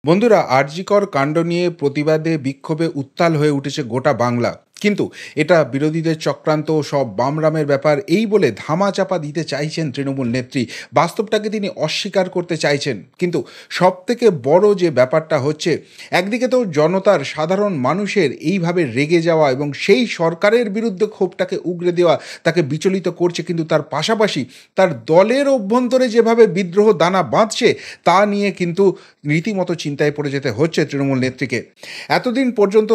বন্ধুরা, আরজিকর কাণ্ড নিয়ে প্রতিবাদে বিক্ষোভে উত্তাল হয়ে উঠেছে গোটা বাংলা। কিন্তু এটা বিরোধীদের চক্রান্ত, সব বামরামের ব্যাপার এই বলে ধামাচাপা দিতে চাইছেন তৃণমূল নেত্রী। বাস্তবটাকে তিনি অস্বীকার করতে চাইছেন। কিন্তু সব থেকে বড় যে ব্যাপারটা হচ্ছে, একদিকে তো জনতার, সাধারণ মানুষের এইভাবে রেগে যাওয়া এবং সেই সরকারের বিরুদ্ধে ক্ষোভটাকে উগরে দেওয়া তাকে বিচলিত করছে, কিন্তু তার পাশাপাশি তার দলের অভ্যন্তরে যেভাবে বিদ্রোহ দানা বাঁধছে তা নিয়ে কিন্তু রীতিমতো চিন্তায় পড়ে যেতে হচ্ছে তৃণমূল নেত্রীকে। এতদিন পর্যন্ত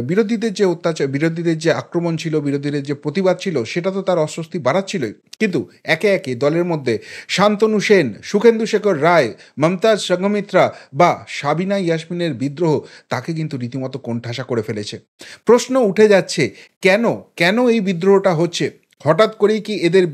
বিরোধীদের যে অত্যাচার, বিরোধীদের যে আক্রমণ ছিল, বিরোধীদের যে প্রতিবাদ ছিল, সেটা তো তার অস্বস্তি বাড়াচ্ছিলই। কিন্তু একে একে দলের মধ্যে শান্তনু সেন, সুখেন্দু শেখর রায়, মমতাজ সঙ্ঘমিত্রা বা সাবিনা ইয়াসমিনের বিদ্রোহ তাকে কিন্তু রীতিমতো কোণঠাসা করে ফেলেছে। প্রশ্ন উঠে যাচ্ছে, কেন কেন এই বিদ্রোহটা হচ্ছে? হঠাৎ করেই কি এদের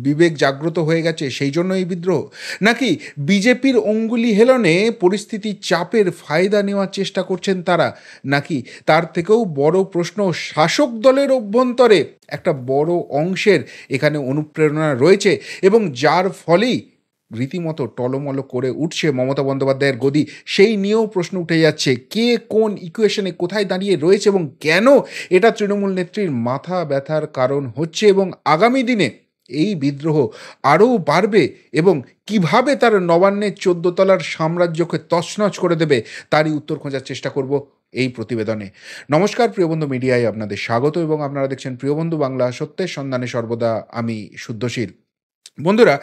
বিবেক জাগ্রত হয়ে গেছে সেই জন্য এই বিদ্রোহ? নাকি বিজেপির অঙ্গুলি হেলনে পরিস্থিতির চাপের ফায়দা নেওয়ার চেষ্টা করছেন তারা? নাকি তার থেকেও বড় প্রশ্ন, শাসক দলের অভ্যন্তরে একটা বড় অংশের এখানে অনুপ্রেরণা রয়েছে এবং যার ফলেই রীতিমতো টলমল করে উঠছে মমতা বন্দ্যোপাধ্যায়ের গদি, সেই নিয়েও প্রশ্ন উঠে যাচ্ছে কে কোন ইকুয়েশনে কোথায় দাঁড়িয়ে রয়েছে এবং কেন এটা তৃণমূল নেত্রীর মাথা ব্যথার কারণ হচ্ছে এবং আগামী দিনে এই বিদ্রোহ আরও বাড়বে এবং কিভাবে তার নবান্নের ১৪ তলার সাম্রাজ্যকে তছনছ করে দেবে তারই উত্তর খোঁজার চেষ্টা করব এই প্রতিবেদনে। নমস্কার, প্রিয়বন্ধু মিডিয়ায় আপনাদের স্বাগত এবং আপনারা দেখছেন প্রিয়বন্ধু বাংলা, সত্যের সন্ধানে সর্বদা আমি শুদ্ধশীল। বন্ধুরা,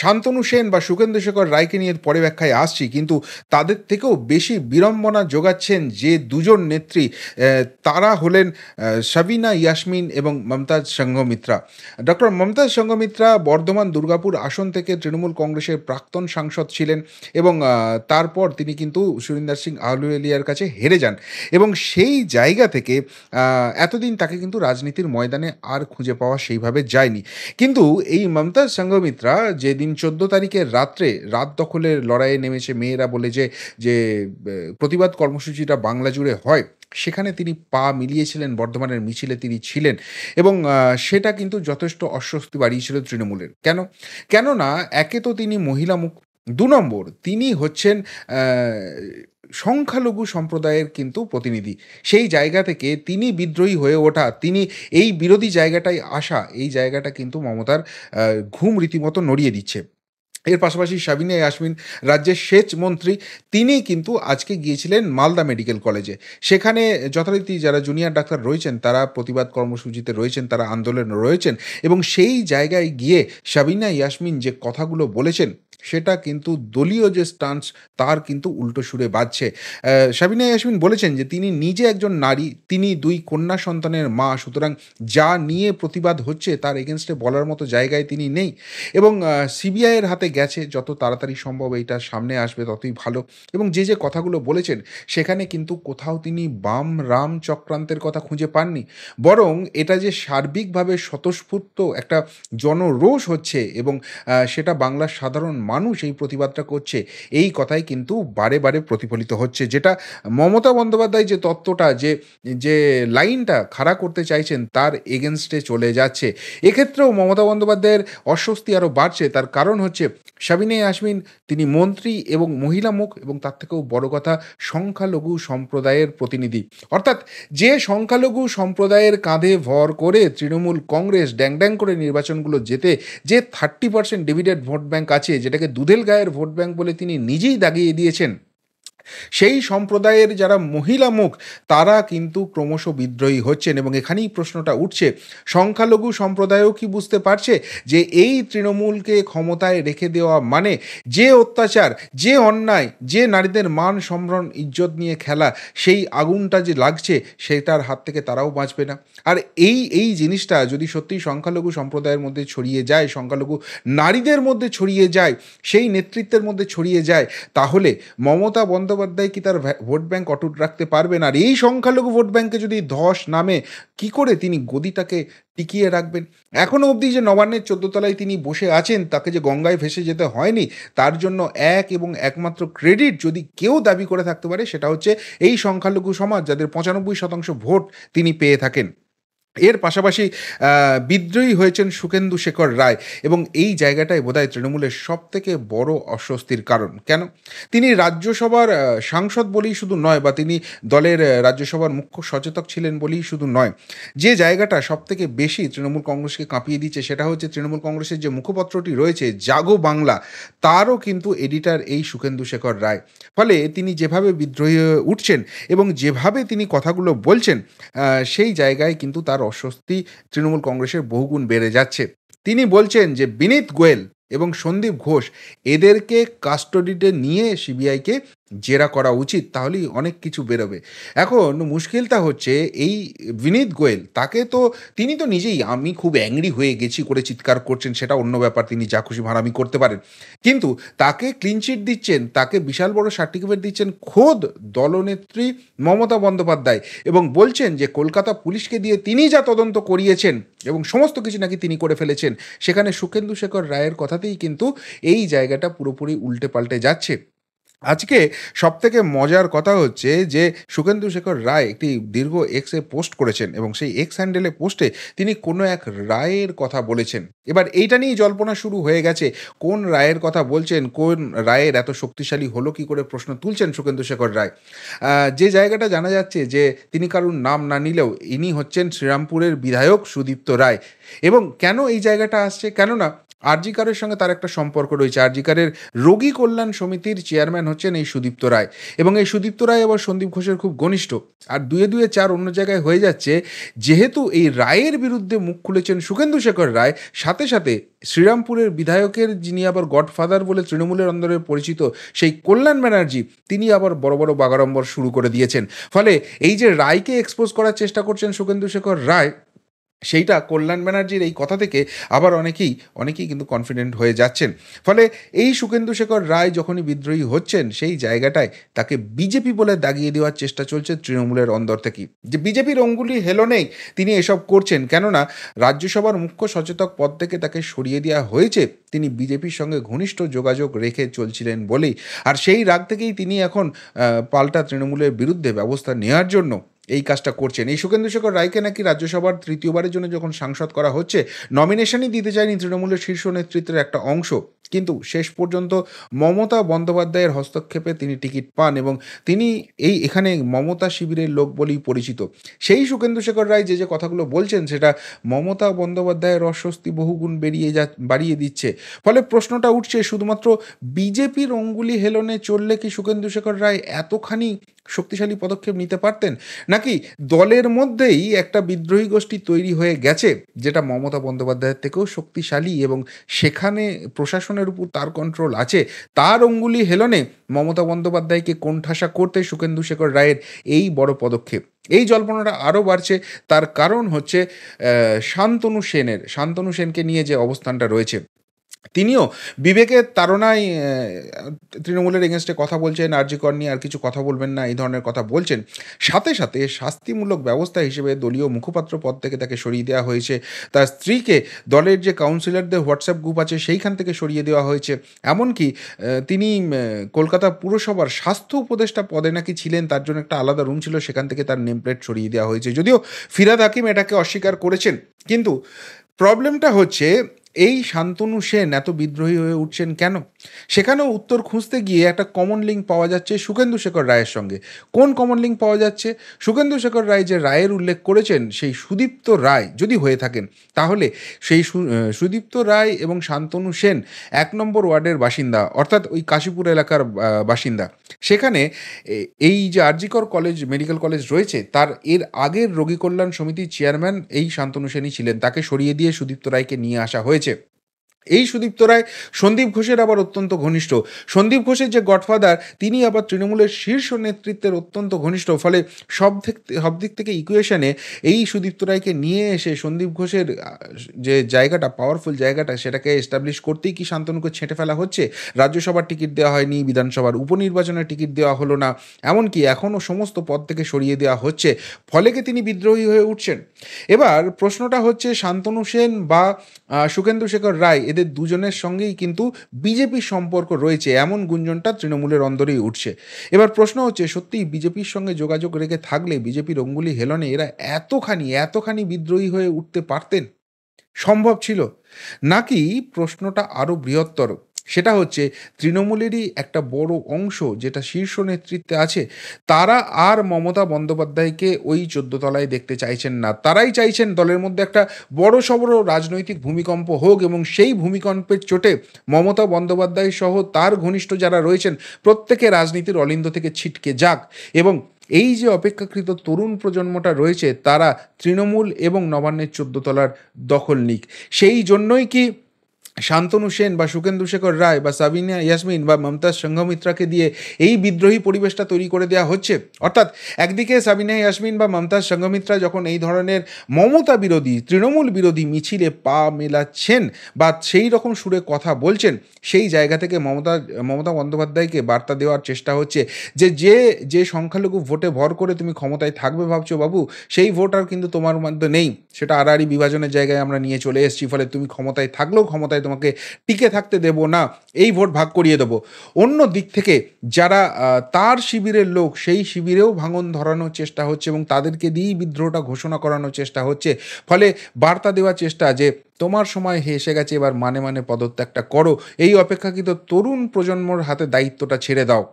শান্তনু সেন বা সুখেন্দু শেখর রায়কে নিয়ে পরে ব্যাখ্যায় আসছি, কিন্তু তাদের থেকেও বেশি বিড়ম্বনা যোগাচ্ছেন যে দুজন নেত্রী, তারা হলেন সাবিনা ইয়াসমিন এবং মমতাজ সঙ্ঘমিত্রা। ডক্টর মমতাজ সঙ্ঘমিত্রা বর্ধমান দুর্গাপুর আসন থেকে তৃণমূল কংগ্রেসের প্রাক্তন সাংসদ ছিলেন এবং তারপর তিনি কিন্তু সুরিন্দর সিং আহলুওয়ালিয়ার কাছে হেরে যান এবং সেই জায়গা থেকে এতদিন তাকে কিন্তু রাজনীতির ময়দানে আর খুঁজে পাওয়া সেইভাবে যায়নি। কিন্তু এই মমতাজ সঙ্ঘমিত্রা যেদিন ১৪ তারিখের রাত্রে রাত দখলের লড়াইয়ে নেমেছে মেয়েরা বলে যে যে প্রতিবাদ কর্মসূচিটা বাংলা জুড়ে হয়, সেখানে তিনি পা মিলিয়েছিলেন, বর্ধমানের মিছিলে তিনি ছিলেন এবং সেটা কিন্তু যথেষ্ট অস্বস্তি বাড়িয়েছিল তৃণমূলের। কেন? কেননা একে তো তিনি মহিলা মুখ, ২ নম্বর তিনি হচ্ছেন আ সংখ্যালঘু সম্প্রদায়ের কিন্তু প্রতিনিধি। সেই জায়গা থেকে তিনি বিদ্রোহী হয়ে ওঠা, তিনি এই বিরোধী জায়গাটায় আসা, এই জায়গাটা কিন্তু মমতার আ ঘুম রীতিমতো নড়িয়ে দিচ্ছে। এর পাশাপাশি সাবিনা ইয়াসমিন রাজ্যের সেচ মন্ত্রী, তিনি কিন্তু আজকে গিয়েছিলেন মালদা মেডিকেল কলেজে। সেখানে যথারীতি যারা জুনিয়র ডাক্তার রয়েছেন তারা প্রতিবাদ কর্মসূচিতে রয়েছেন, তারা আন্দোলনে রয়েছেন এবং সেই জায়গায় গিয়ে সাবিনা ইয়াসমিন যে কথাগুলো বলেছেন সেটা কিন্তু দলীয় যে স্টান্স তার কিন্তু উল্টো সুরে বাজছে। সাবিনা ইয়াসমিন বলেছেন যে তিনি নিজে একজন নারী, তিনি ২ কন্যা সন্তানের মা, সুতরাং যা নিয়ে প্রতিবাদ হচ্ছে তার এগেইনস্টে বলার মতো জায়গায় তিনি নেই এবং সিবিআইয়ের হাতে গেছে, যত তাড়াতাড়ি সম্ভব এইটা সামনে আসবে ততই ভালো। এবং যে কথাগুলো বলেছেন সেখানে কিন্তু কোথাও তিনি বাম রাম চক্রান্তের কথা খুঁজে পাননি। বরং এটা যে সার্বিকভাবে স্বতঃস্ফূর্ত একটা জনরোষ হচ্ছে এবং সেটা বাংলার সাধারণ মানুষ এই প্রতিবাদটা করছে, এই কথাই কিন্তু বারে বারে প্রতিফলিত হচ্ছে। যেটা মমতা বন্দ্যোপাধ্যায় যে তত্ত্বটা, যে লাইনটা খাড়া করতে চাইছেন তার এগেইনস্টে চলে যাচ্ছে। এক্ষেত্রেও মমতা বন্দ্যোপাধ্যায়ের অস্বস্তি আরও বাড়ছে। তার কারণ হচ্ছে সাবিনা ইয়াসমিন, তিনি মন্ত্রী এবং মহিলা মুখ এবং তার থেকেও বড় কথা সংখ্যালঘু সম্প্রদায়ের প্রতিনিধি। অর্থাৎ যে সংখ্যালঘু সম্প্রদায়ের কাঁধে ভর করে তৃণমূল কংগ্রেস ড্যাং ড্যাং করে নির্বাচনগুলো জেতে যে 30% ডিভিডেড ভোট ব্যাংক আছে, যেটাকে দুধেল গায়ের ভোট ব্যাংক বলে তিনি নিজেই দাগিয়ে দিয়েছেন, সেই সম্প্রদায়ের যারা মহিলা মুখ তারা কিন্তু ক্রমশ বিদ্রোহী হচ্ছেন এবং এখানেই প্রশ্নটা উঠছে, সংখ্যালঘু সম্প্রদায়ও কি বুঝতে পারছে যে এই তৃণমূলকে ক্ষমতায় রেখে দেওয়া মানে যে অত্যাচার, যে অন্যায়, যে নারীদের মান সম্ভ্রম ইজ্জত নিয়ে খেলা, সেই আগুনটা যে লাগছে সেটার হাত থেকে তারাও বাঁচবে না। আর এই জিনিসটা যদি সত্যিই সংখ্যালঘু সম্প্রদায়ের মধ্যে ছড়িয়ে যায়, সংখ্যালঘু নারীদের মধ্যে ছড়িয়ে যায়, সেই নেতৃত্বের মধ্যে ছড়িয়ে যায়, তাহলে মমতা বন্দ্যোপাধ্যায় কি তার ভোট ব্যাংক অটুট রাখতে পারবেন? আর এই সংখ্যালঘু ভোট ব্যাংকে যদি ধস নামে, কি করে তিনি গদিটাকে টিকিয়ে রাখবেন? এখনও অবধি যে নবান্নের ১৪ তলায় তিনি বসে আছেন, তাকে যে গঙ্গায় ভেসে যেতে হয়নি, তার জন্য এক এবং একমাত্র ক্রেডিট যদি কেউ দাবি করে থাকতে পারে সেটা হচ্ছে এই সংখ্যালঘু সমাজ, যাদের ৯৫% ভোট তিনি পেয়ে থাকেন। এর পাশাপাশি বিদ্রোহী হয়েছেন সুখেন্দু শেখর রায় এবং এই জায়গাটাই বোধহয় তৃণমূলের সবথেকে বড় অস্বস্তির কারণ। কেন? তিনি রাজ্যসভার সাংসদ বলেই শুধু নয়, বা তিনি দলের রাজ্যসভার মুখ্য সচেতক ছিলেন বলেই শুধু নয়। যে জায়গাটা সবথেকে বেশি তৃণমূল কংগ্রেসকে কাঁপিয়ে দিচ্ছে সেটা হচ্ছে তৃণমূল কংগ্রেসের যে মুখপত্রটি রয়েছে জাগো বাংলা, তারও কিন্তু এডিটর এই সুখেন্দু শেখর রায়। ফলে তিনি যেভাবে বিদ্রোহী হয়ে উঠছেন এবং যেভাবে তিনি কথাগুলো বলছেন, সেই জায়গায় কিন্তু তার অস্বস্তি তৃণমূল কংগ্রেসের বহুগুণ বেড়ে যাচ্ছে। তিনি বলছেন যে বিনীত গোয়েল এবং সন্দীপ ঘোষ এদেরকে কাস্টডিতে নিয়ে সিবিআইকে জেরা করা উচিত, তাহলেই অনেক কিছু বেরোবে। এখন মুশকিলটা হচ্ছে এই বিনীত গোয়েল, তাকে তো তিনি তো নিজেই আমি খুব অ্যাংরি হয়ে গেছি করে চিৎকার করছেন, সেটা অন্য ব্যাপার, তিনি যা খুশি ভাড়ামি করতে পারেন। কিন্তু তাকে ক্লিনচিট দিচ্ছেন, তাকে বিশাল বড় সার্টিফিকেট দিচ্ছেন খোদ দলনেত্রী মমতা বন্দ্যোপাধ্যায়, এবং বলছেন যে কলকাতা পুলিশকে দিয়ে তিনি যা তদন্ত করিয়েছেন এবং সমস্ত কিছু নাকি তিনি করে ফেলেছেন। সেখানে সুখেন্দু শেখর রায়ের কথাতেই কিন্তু এই জায়গাটা পুরোপুরি উল্টে পাল্টে যাচ্ছে। আজকে সবথেকে মজার কথা হচ্ছে যে সুখেন্দু শেখর রায় একটি দীর্ঘ এক্সে পোস্ট করেছেন এবং সেই এক্স হ্যান্ডেলে পোস্টে তিনি কোনো এক রায়ের কথা বলেছেন। এবার এইটা নিয়েই জল্পনা শুরু হয়ে গেছে, কোন রায়ের কথা বলছেন, কোন রায়ের এত শক্তিশালী হলো কী করে প্রশ্ন তুলছেন সুখেন্দু শেখর রায়। যে জায়গাটা জানা যাচ্ছে যে তিনি কারুর নাম না নিলেও ইনি হচ্ছেন শ্রীরামপুরের বিধায়ক সুদীপ্ত রায়। এবং কেন এই জায়গাটা আসছে? কেননা আরজি কারের সঙ্গে তার একটা সম্পর্ক রয়েছে। আরজি কারের রোগী কল্যাণ সমিতির চেয়ারম্যান হচ্ছেন এই সুদীপ্ত রায়, এবং এই সুদীপ্ত রায় আবার সন্দীপ ঘোষের খুব ঘনিষ্ঠ। আর দুয়ে দুয়ে চার অন্য জায়গায় হয়ে যাচ্ছে, যেহেতু এই রায়ের বিরুদ্ধে মুখ খুলেছেন সুখেন্দু শেখর রায়, সাথে সাথে শ্রীরামপুরের বিধায়কের যিনি আবার গডফাদার বলে তৃণমূলের অন্দরে পরিচিত সেই কল্যাণ ব্যানার্জি, তিনি আবার বড় বড় বাগাড়ম্বর শুরু করে দিয়েছেন। ফলে এই যে রায়কে এক্সপোজ করার চেষ্টা করছেন সুখেন্দু শেখর রায়, সেইটা কল্যাণ ব্যানার্জির এই কথা থেকে আবার অনেকেই কিন্তু কনফিডেন্ট হয়ে যাচ্ছেন। ফলে এই সুখেন্দু শেখর রায় যখনই বিদ্রোহী হচ্ছেন, সেই জায়গাটায় তাকে বিজেপি বলে দাগিয়ে দেওয়ার চেষ্টা চলছে তৃণমূলের অন্দর থেকেই, যে বিজেপির অঙ্গুলি হেলনেই তিনি এসব করছেন। কেননা রাজ্যসভার মুখ্য সচেতক পদ থেকে তাকে সরিয়ে দেওয়া হয়েছে তিনি বিজেপির সঙ্গে ঘনিষ্ঠ যোগাযোগ রেখে চলছিলেন বলেই। আর সেই রাগ থেকেই তিনি এখন পাল্টা তৃণমূলের বিরুদ্ধে ব্যবস্থা নেওয়ার জন্য এই কাজটা করছেন। এই সুখেন্দু শেখর রায়কে নাকি রাজ্যসভার তৃতীয়বারের জন্য যখন সাংসদ করা হচ্ছে, নমিনেশনই দিতে চায়নি তৃণমূলের শীর্ষ নেতৃত্বের একটা অংশ, কিন্তু শেষ পর্যন্ত মমতা বন্দ্যোপাধ্যায়ের হস্তক্ষেপে তিনি টিকিট পান এবং তিনি এখানে মমতা শিবিরের লোক বলেই পরিচিত। সেই সুখেন্দু শেখর রায় যে কথাগুলো বলছেন, সেটা মমতা বন্দ্যোপাধ্যায়ের অস্বস্তি বহুগুণ বাড়িয়ে দিচ্ছে। ফলে প্রশ্নটা উঠছে, শুধুমাত্র বিজেপির অঙ্গুলি হেলনে চললে কি সুখেন্দু শেখর রায় এতখানি শক্তিশালী পদক্ষেপ নিতে পারতেন, নাকি দলের মধ্যেই একটা বিদ্রোহী গোষ্ঠী তৈরি হয়ে গেছে যেটা মমতা বন্দ্যোপাধ্যায়ের থেকেও শক্তিশালী এবং সেখানে প্রশাসনের উপর তার কন্ট্রোল আছে, তার অঙ্গুলি হেলনে মমতা বন্দ্যোপাধ্যায়কে কোণঠাসা করতে সুখেন্দু শেখর রায়ের এই বড় পদক্ষেপ। এই জল্পনাটা আরও বাড়ছে, তার কারণ হচ্ছে শান্তনু সেনকে নিয়ে যে অবস্থানটা রয়েছে, তিনিও বিবেকের তাড়নায় তৃণমূলের এগেনস্টে কথা বলছেন, আরজি কর নিয়ে আর কিছু কথা বলবেন না, এই ধরনের কথা বলছেন। সাথে সাথে শাস্তিমূলক ব্যবস্থা হিসেবে দলীয় মুখপাত্র পদ থেকে তাকে সরিয়ে দেওয়া হয়েছে। তার স্ত্রীকে দলের যে কাউন্সিলরদের হোয়াটসঅ্যাপ গ্রুপ আছে সেইখান থেকে সরিয়ে দেওয়া হয়েছে। এমনকি তিনি কলকাতা পুরসভার স্বাস্থ্য উপদেষ্টা পদে নাকি ছিলেন, তার জন্য একটা আলাদা রুম ছিল, সেখান থেকে তার নেম প্লেট সরিয়ে দেওয়া হয়েছে। যদিও ফিরহাদ হাকিম এটাকে অস্বীকার করেছেন, কিন্তু প্রবলেমটা হচ্ছে এই শান্তনু সেন এত বিদ্রোহী হয়ে উঠছেন কেন? সেখানেও উত্তর খুঁজতে গিয়ে একটা কমন লিঙ্ক পাওয়া যাচ্ছে সুখেন্দু শেখর রায়ের সঙ্গে। কোন কমন লিঙ্ক পাওয়া যাচ্ছে? সুখেন্দু শেখর রায় যে রায়ের উল্লেখ করেছেন, সেই সুদীপ্ত রায় যদি হয়ে থাকেন, তাহলে সেই সুদীপ্ত রায় এবং শান্তনু সেন 1 নম্বর ওয়ার্ডের বাসিন্দা, অর্থাৎ ওই কাশীপুর এলাকার বাসিন্দা। সেখানে এই যে আরজিকর কলেজ, মেডিকেল কলেজ রয়েছে, তার এর আগের রোগী কল্যাণ সমিতির চেয়ারম্যান এই শান্তনু সেনই ছিলেন। তাকে সরিয়ে দিয়ে সুদীপ্ত রায়কে নিয়ে আসা হয়েছে। এই সুদীপ্ত রায় সন্দীপ ঘোষের আবার অত্যন্ত ঘনিষ্ঠ। সন্দীপ ঘোষের যে গডফাদার, তিনি আবার তৃণমূলের শীর্ষ নেতৃত্বের অত্যন্ত ঘনিষ্ঠ। ফলে সব দিক থেকে ইকুয়েশনে এই সুদীপ্ত রায়কে নিয়ে এসে সন্দীপ ঘোষের যে জায়গাটা, পাওয়ারফুল জায়গাটা, সেটাকে এস্টাবলিশ করতেই কি শান্তনুকে ছেঁটে ফেলা হচ্ছে? রাজ্যসভার টিকিট দেওয়া হয়নি, বিধানসভার উপনির্বাচনের টিকিট দেওয়া হলো না, এমনকি এখনও সমস্ত পদ থেকে সরিয়ে দেওয়া হচ্ছে। ফলে কি তিনি বিদ্রোহী হয়ে উঠছেন? এবার প্রশ্নটা হচ্ছে, শান্তনু সেন বা সুখেন্দু শেখর রায় এদের দুজনের সঙ্গেই কিন্তু বিজেপির সম্পর্ক রয়েছে, এমন গুঞ্জনটা তৃণমূলের অন্দরেই উঠছে। এবার প্রশ্ন হচ্ছে, সত্যিই বিজেপির সঙ্গে যোগাযোগ রেখে থাকলে বিজেপির অঙ্গুলি হেলনে এরা এতখানি বিদ্রোহী হয়ে উঠতে পারতেন? সম্ভব ছিল? নাকি প্রশ্নটা আরো বৃহত্তর? সেটা হচ্ছে, তৃণমূলেরই একটা বড় অংশ যেটা শীর্ষ নেতৃত্বে আছে, তারা আর মমতা বন্দ্যোপাধ্যায়কে ওই ১৪ তলায় দেখতে চাইছেন না। তারাই চাইছেন দলের মধ্যে একটা বড়সড় রাজনৈতিক ভূমিকম্প হোক এবং সেই ভূমিকম্পের চোটে মমতা বন্দ্যোপাধ্যায় সহ তার ঘনিষ্ঠ যারা রয়েছেন প্রত্যেকে রাজনীতির অলিন্দ থেকে ছিটকে যাক এবং এই যে অপেক্ষাকৃত তরুণ প্রজন্মটা রয়েছে তারা তৃণমূল এবং নবান্নের ১৪ তলার দখল নিক। সেই জন্যই কি শান্তনু সেন বা সুখেন্দু শেখর রায় বা সাবিনা ইয়াসমিন বা মমতাজ সংঘমিত্রাকে দিয়ে এই বিদ্রোহী পরিবেশটা তৈরি করে দেওয়া হচ্ছে? অর্থাৎ একদিকে সাবিনা ইয়াসমিন বা মমতাজ সংঘমিত্রা যখন এই ধরনের মমতা বিরোধী, তৃণমূল বিরোধী মিছিলে পা মেলাচ্ছেন বা সেই রকম সুরে কথা বলছেন, সেই জায়গা থেকে মমতা বন্দ্যোপাধ্যায়কে বার্তা দেওয়ার চেষ্টা হচ্ছে যে সংখ্যালঘু ভোটে ভর করে তুমি ক্ষমতায় থাকবে ভাবছো বাবু, সেই ভোট আর কিন্তু তোমার মধ্যে নেই। সেটা আড়াআড়ি বিভাজনের জায়গায় আমরা নিয়ে চলে এসেছি, ফলে তুমি ক্ষমতায় থাকলেও ক্ষমতায় তোমাকে টিকে থাকতে দেব না, এই ভোট ভাগ করিয়ে দেবো। অন্য দিক থেকে যারা তার শিবিরের লোক, সেই শিবিরেও ভাঙন ধরানোর চেষ্টা হচ্ছে এবং তাদেরকে দিয়েই বিদ্রোহটা ঘোষণা করানোর চেষ্টা হচ্ছে। ফলে বার্তা দেওয়ার চেষ্টা যে তোমার সময় এসে গেছে, এবার মানে পদত্যাগটা করো, এই অপেক্ষাকৃত তরুণ প্রজন্মর হাতে দায়িত্বটা ছেড়ে দাও।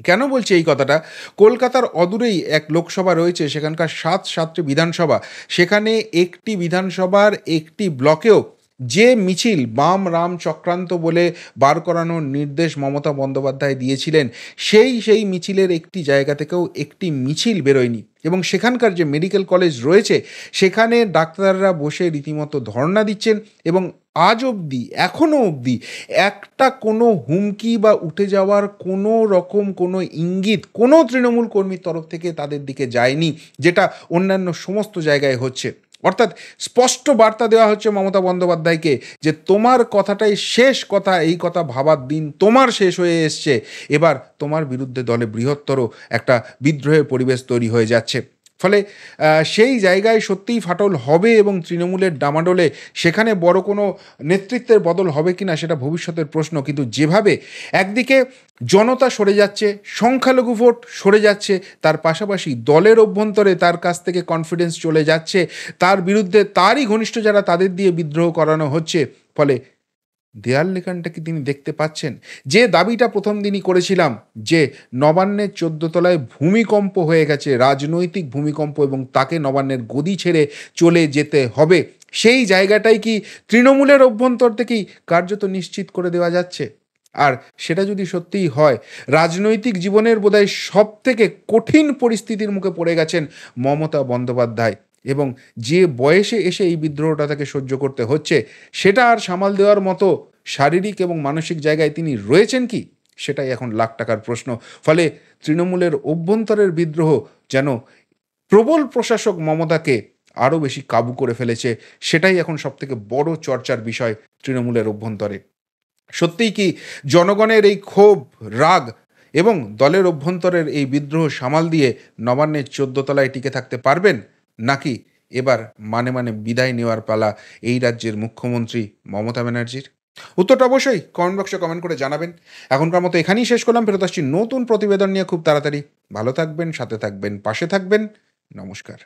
কেন বলছি এই কথাটা? কলকাতার অদূরেই এক লোকসভা রয়েছে, সেখানকার ৭টি বিধানসভা। সেখানে একটি বিধানসভার একটি ব্লকেও যে মিছিল বাম রাম চক্রান্ত বলে বার করানোর নির্দেশ মমতা বন্দ্যোপাধ্যায় দিয়েছিলেন, সেই মিছিলের একটি জায়গা থেকেও একটি মিছিল বেরোয়নি এবং সেখানকার যে মেডিকেল কলেজ রয়েছে সেখানে ডাক্তাররা বসে রীতিমতো ধর্ণা দিচ্ছেন এবং আজ অবধি, এখনও অবধি একটা কোনো হুমকি বা উঠে যাওয়ার কোনো রকম কোনো ইঙ্গিত কোনো তৃণমূল কর্মীর তরফ থেকে তাদের দিকে যায়নি, যেটা অন্যান্য সমস্ত জায়গায় হচ্ছে। অর্থাৎ স্পষ্ট বার্তা দেওয়া হচ্ছে মমতা বন্দ্যোপাধ্যায়কে যে তোমার কথাটাই শেষ কথা, এই কথা ভাবার দিন তোমার শেষ হয়ে এসছে। এবার তোমার বিরুদ্ধে দলে বৃহত্তর একটা বিদ্রোহের পরিবেশ তৈরি হয়ে যাচ্ছে। ফলে সেই জায়গায় সত্যিই ফাটল হবে এবং তৃণমূলের ডামাডোলে সেখানে বড় কোনো নেতৃত্বের বদল হবে কিনা সেটা ভবিষ্যতের প্রশ্ন। কিন্তু যেভাবে একদিকে জনতা সরে যাচ্ছে, সংখ্যালঘু ভোট সরে যাচ্ছে, তার পাশাপাশি দলের অভ্যন্তরে তার কাছ থেকে কনফিডেন্স চলে যাচ্ছে, তার বিরুদ্ধে তারই ঘনিষ্ঠ যারা তাদের দিয়ে বিদ্রোহ করানো হচ্ছে, ফলে দেয়াল লেখানটা কি তিনি দেখতে পাচ্ছেন? যে দাবিটা প্রথম দিনই করেছিলাম যে নবান্নের ১৪ তলায় ভূমিকম্প হয়ে গেছে, রাজনৈতিক ভূমিকম্প, এবং তাকে নবান্নের গদি ছেড়ে চলে যেতে হবে, সেই জায়গাটাই কি তৃণমূলের অভ্যন্তর থেকেই কার্যত নিশ্চিত করে দেওয়া যাচ্ছে? আর সেটা যদি সত্যিই হয়, রাজনৈতিক জীবনের বোধহয় সবথেকে কঠিন পরিস্থিতির মুখে পড়ে গেছেন মমতা বন্দ্যোপাধ্যায় এবং যে বয়সে এসে এই বিদ্রোহটা তাকে সহ্য করতে হচ্ছে, সেটা আর সামাল দেওয়ার মতো শারীরিক এবং মানসিক জায়গায় তিনি রয়েছেন কি? সেটাই এখন লাখ টাকার প্রশ্ন। ফলে তৃণমূলের অভ্যন্তরের বিদ্রোহ যেন প্রবল প্রশাসক মমতাকে আরও বেশি কাবু করে ফেলেছে, সেটাই এখন সবথেকে বড় চর্চার বিষয় তৃণমূলের অভ্যন্তরে। সত্যিই কি জনগণের এই ক্ষোভ, রাগ এবং দলের অভ্যন্তরের এই বিদ্রোহ সামাল দিয়ে নবান্নের ১৪ তলায় টিকে থাকতে পারবেন? নাকি এবার বিদায় নেওয়ার পালা এই রাজ্যের মুখ্যমন্ত্রী মমতা ব্যানার্জির? উত্তরটা অবশ্যই কমেন্ট বক্সে কমেন্ট করে জানাবেন। এখনকার মতো এখানেই শেষ করলাম, ফেরত আসছি নতুন প্রতিবেদন নিয়ে খুব তাড়াতাড়ি। ভালো থাকবেন, সাথে থাকবেন, পাশে থাকবেন। নমস্কার।